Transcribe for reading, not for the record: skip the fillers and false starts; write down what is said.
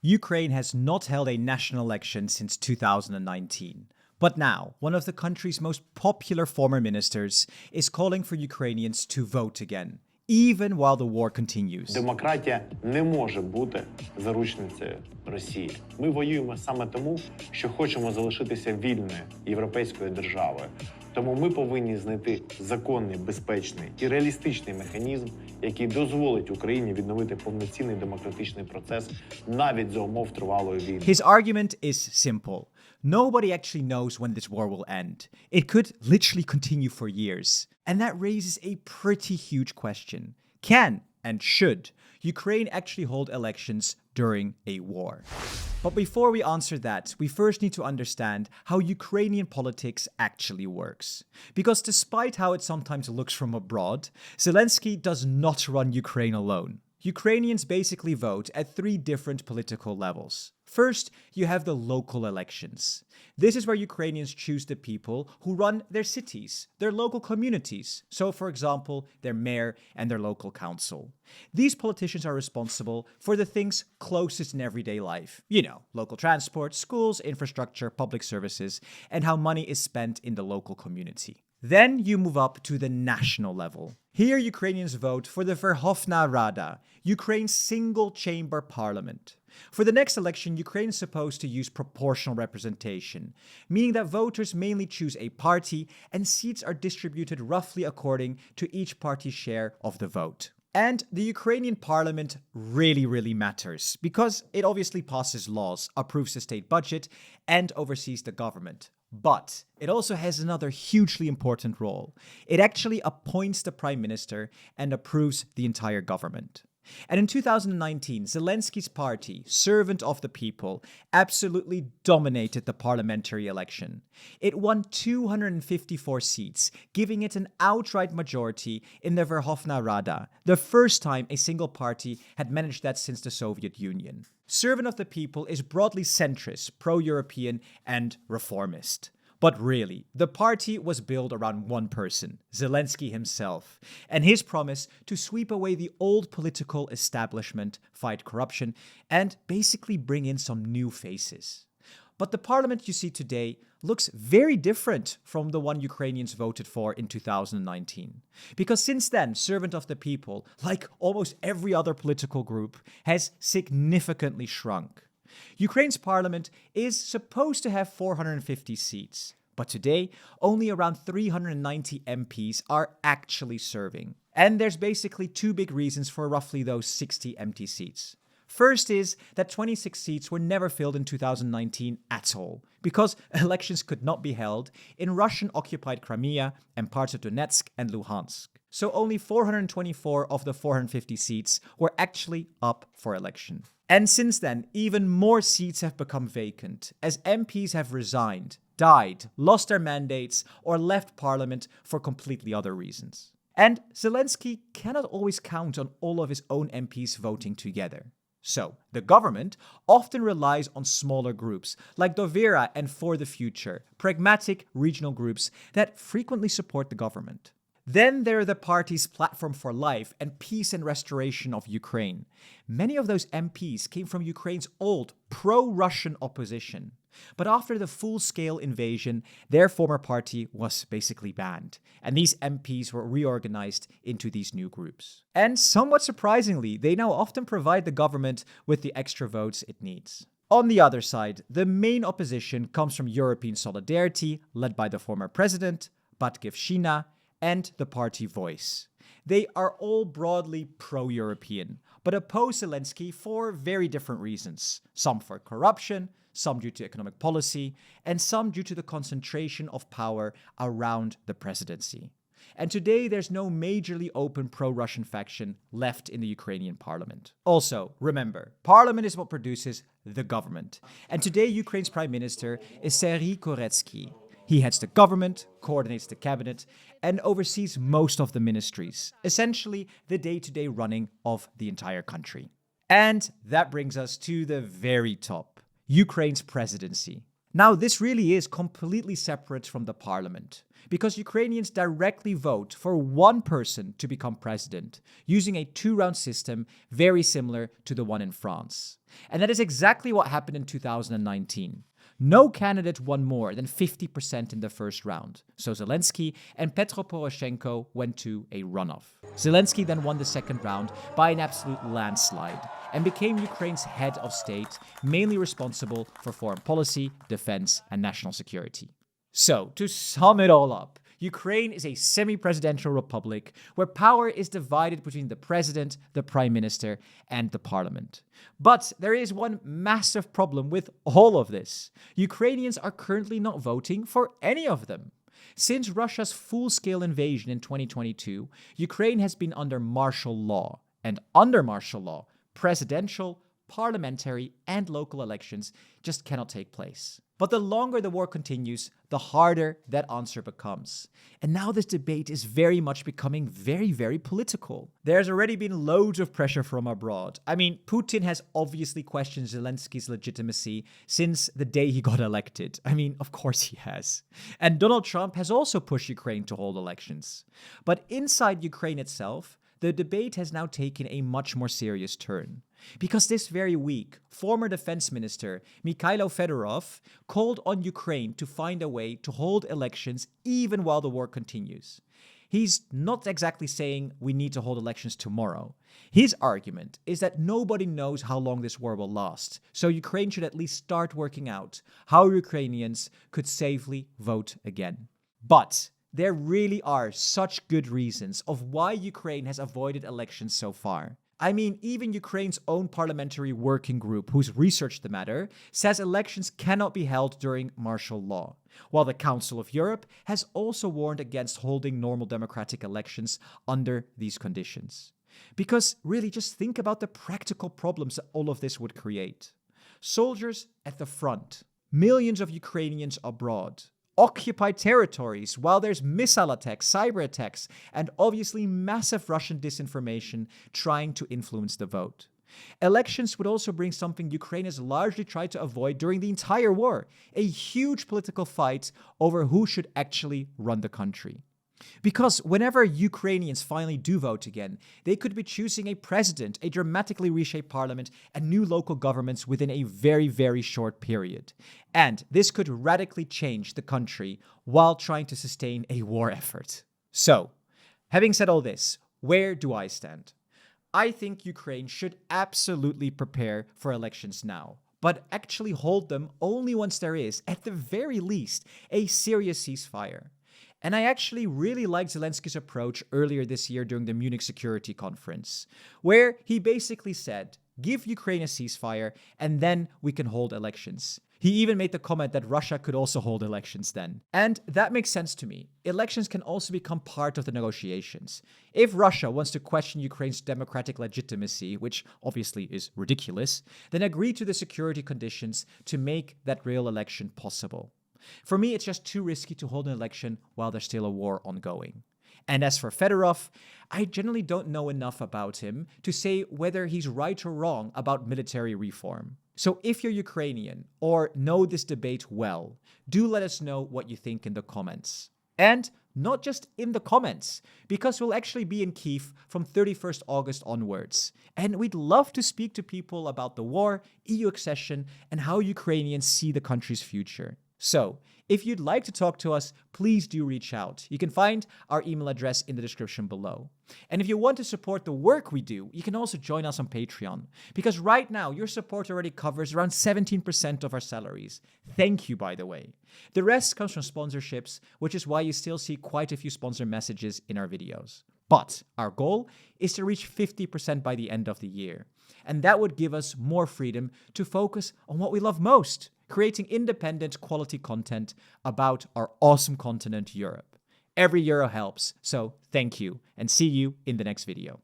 Ukraine has not held a national election since 2019. But now, one of the country's most popular former ministers is calling for Ukrainians to vote again, even while the war continues. Демократія не може бути заручницею Росії. Ми воюємо саме тому, що хочемо залишитися вільною європейською державою. Тому ми повинні знайти законний, безпечний і реалістичний механізм, який дозволить Україні відновити повноцінний демократичний процес навіть за умов тривалої війни. His argument is simple. Nobody actually knows when this war will end. It could literally continue for years. And that raises a pretty huge question. Can and should Ukraine actually hold elections during a war? But before we answer that, we first need to understand how Ukrainian politics actually works. Because despite how it sometimes looks from abroad, Zelenskyy does not run Ukraine alone. Ukrainians basically vote at 3 different political levels. First, you have the local elections. This is where Ukrainians choose the people who run their cities, their local communities. So, for example, their mayor and their local council. These politicians are responsible for the things closest in everyday life. You know, local transport, schools, infrastructure, public services, and how money is spent in the local community. Then you move up to the national level. Here, Ukrainians vote for the Verkhovna Rada, Ukraine's single-chamber parliament. For the next election, Ukraine is supposed to use proportional representation, meaning that voters mainly choose a party and seats are distributed roughly according to each party's share of the vote. And the Ukrainian parliament really matters because it obviously passes laws, approves the state budget, and oversees the government. But it also has another hugely important role. It actually appoints the prime minister and approves the entire government. And in 2019, Zelenskyy's party, Servant of the People, absolutely dominated the parliamentary election. It won 254 seats, giving it an outright majority in the Verkhovna Rada, the first time a single party had managed that since the Soviet Union. Servant of the People is broadly centrist, pro-European, and reformist. But really, the party was built around one person, Zelenskyy himself, and his promise to sweep away the old political establishment, fight corruption, and basically bring in some new faces. But the parliament you see today looks very different from the one Ukrainians voted for in 2019. Because since then, Servant of the People, like almost every other political group, has significantly shrunk. Ukraine's parliament is supposed to have 450 seats, but today only around 390 MPs are actually serving. And there's basically 2 big reasons for roughly those 60 empty seats. First is that 26 seats were never filled in 2019 at all, because elections could not be held in Russian-occupied Crimea and parts of Donetsk and Luhansk. So only 424 of the 450 seats were actually up for election. And since then, even more seats have become vacant, as MPs have resigned, died, lost their mandates, or left parliament for completely other reasons. And Zelenskyy cannot always count on all of his own MPs voting together. So, the government often relies on smaller groups, like Dovera and For the Future, pragmatic regional groups that frequently support the government. Then there are the parties Platform for Life and Peace and Restoration of Ukraine. Many of those MPs came from Ukraine's old pro-Russian opposition. But after the full-scale invasion, their former party was basically banned, and these MPs were reorganized into these new groups. And somewhat surprisingly, they now often provide the government with the extra votes it needs. On the other side, the main opposition comes from European Solidarity, led by the former president, Batkivshina, and the party Voice. They are all broadly pro-European, but oppose Zelenskyy for very different reasons. Some for corruption, some due to economic policy, and some due to the concentration of power around the presidency. And today, there's no majorly open pro-Russian faction left in the Ukrainian parliament. Also, remember, parliament is what produces the government. And today, Ukraine's prime minister is Serhiy Koretsky. He heads the government, coordinates the cabinet, and oversees most of the ministries, essentially the day-to-day running of the entire country. And that brings us to the very top, Ukraine's presidency. Now, this really is completely separate from the parliament, because Ukrainians directly vote for one person to become president, using a two-round system very similar to the one in France. And that is exactly what happened in 2019. No candidate won more than 50% in the first round, so Zelenskyy and Petro Poroshenko went to a runoff. Zelenskyy then won the second round by an absolute landslide and became Ukraine's head of state, mainly responsible for foreign policy, defense, and national security. So, to sum it all up, Ukraine is a semi-presidential republic where power is divided between the president, the prime minister, and the parliament. But there is one massive problem with all of this. Ukrainians are currently not voting for any of them. Since Russia's full-scale invasion in 2022, Ukraine has been under martial law. And under martial law, presidential, parliamentary, and local elections just cannot take place. But the longer the war continues, the harder that answer becomes. And now this debate is very much becoming very, very political. There's already been loads of pressure from abroad. I mean, Putin has obviously questioned Zelenskyy's legitimacy since the day he got elected. I mean, of course he has. And Donald Trump has also pushed Ukraine to hold elections. But inside Ukraine itself, the debate has now taken a much more serious turn. Because this very week, former Defence Minister Mykhailo Fedorov called on Ukraine to find a way to hold elections even while the war continues. He's not exactly saying we need to hold elections tomorrow. His argument is that nobody knows how long this war will last, so Ukraine should at least start working out how Ukrainians could safely vote again. But there really are such good reasons of why Ukraine has avoided elections so far. I mean, even Ukraine's own parliamentary working group, who's researched the matter, says elections cannot be held during martial law, while the Council of Europe has also warned against holding normal democratic elections under these conditions. Because really, just think about the practical problems that all of this would create. Soldiers at the front, millions of Ukrainians abroad, occupied territories, while there's missile attacks, cyber attacks, and obviously massive Russian disinformation trying to influence the vote. Elections would also bring something Ukraine has largely tried to avoid during the entire war, a huge political fight over who should actually run the country. Because whenever Ukrainians finally do vote again, they could be choosing a president, a dramatically reshaped parliament, and new local governments within a very, very short period. And this could radically change the country while trying to sustain a war effort. So, having said all this, where do I stand? I think Ukraine should absolutely prepare for elections now, but actually hold them only once there is, at the very least, a serious ceasefire. And I actually really liked Zelenskyy's approach earlier this year during the Munich Security Conference, where he basically said, give Ukraine a ceasefire and then we can hold elections. He even made the comment that Russia could also hold elections then. And that makes sense to me. Elections can also become part of the negotiations. If Russia wants to question Ukraine's democratic legitimacy, which obviously is ridiculous, then agree to the security conditions to make that real election possible. For me, it's just too risky to hold an election while there's still a war ongoing. And as for Fedorov, I generally don't know enough about him to say whether he's right or wrong about military reform. So if you're Ukrainian or know this debate well, do let us know what you think in the comments. And not just in the comments, because we'll actually be in Kyiv from 31st August onwards. And we'd love to speak to people about the war, EU accession, and how Ukrainians see the country's future. So, if you'd like to talk to us, please do reach out. You can find our email address in the description below. And if you want to support the work we do, you can also join us on Patreon. Because right now, your support already covers around 17% of our salaries. Thank you, by the way. The rest comes from sponsorships, which is why you still see quite a few sponsor messages in our videos. But our goal is to reach 50% by the end of the year. And that would give us more freedom to focus on what we love most, creating independent quality content about our awesome continent, Europe. Every euro helps, so thank you, and see you in the next video.